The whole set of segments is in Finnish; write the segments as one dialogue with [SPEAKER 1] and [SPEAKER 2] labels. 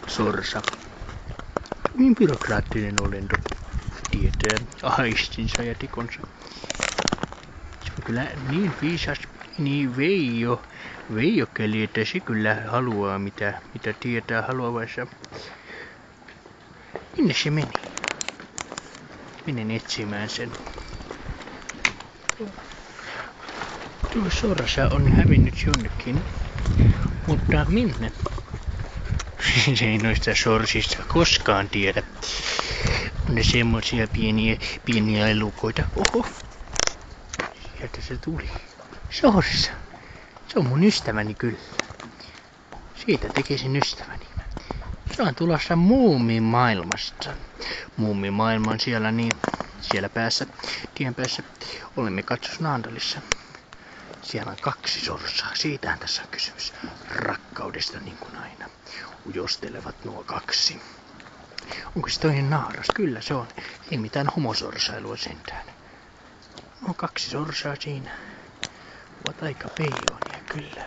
[SPEAKER 1] sorsa. Niin byrokraattinen olento. Tietää aistinsa ja tekonsa. Se on kyllä niin viisas, niin veijokeli, että se kyllä haluaa mitä tietää haluavansa. Minne se meni? Menen etsimään sen. Tuo sorsa on hävinnyt jonnekin. Mutta minne? Se ei noista sorsista koskaan tiedä. On ne semmosia pieniä elukoita. Oho! Sieltä se tuli. Sorsa! Se on mun ystäväni kyllä. Siitä tekisin ystäväni. Se on tulossa muumimaailmasta. Muumimaailma on siellä siellä päässä, tien päässä. Olemme katsos Naantalissa. Siellä on 2 sorsaa. Siitähän tässä on kysymys. Rakkaudesta niin kuin aina. Ujostelevat nuo 2. Onko se toinen naaras? Kyllä se on. Ei mitään homosorsailua sentään. No 2 sorsaa siinä. Ovat aika peijoonia kyllä.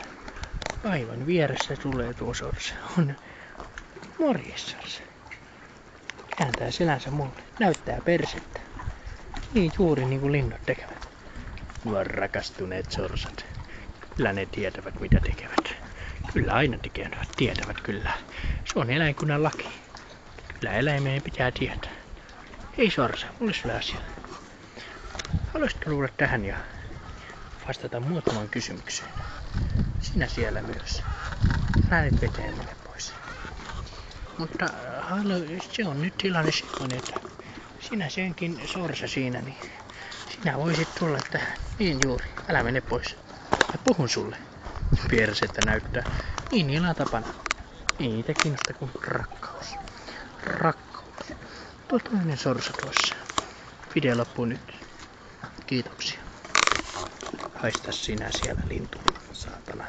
[SPEAKER 1] Aivan vieressä tulee tuo sorsa. On morjes sorsa. Kääntää selänsä mulle. Näyttää persettä. Niin juuri niin kuin linnut tekevät. Nuo rakastuneet sorsat. Kyllä ne tietävät mitä tekevät. Kyllä aina tietävät kyllä. Se on eläinkunnan laki. Kyllä eläimeen pitää tietää. Hei sorsa, mulle sulle asia. Haluaisitko tulla tähän ja vastata muutamaan kysymykseen? Sinä siellä myös. Lähdet veteen mene pois. Mutta se on nyt tilanne semmoinen, että sinä senkin sorsa siinä, niin sinä voisit tulla tähän. Niin juuri, älä mene pois. Mä puhun sulle. Persettä näyttää. Niin illan tapana. Ei niitä kiinnosta kuin rakkaus. Rakkaus. Tuo toinen sorsa tuossa. Video loppuu nyt. Kiitoksia. Haista sinä siellä lintu, saatana.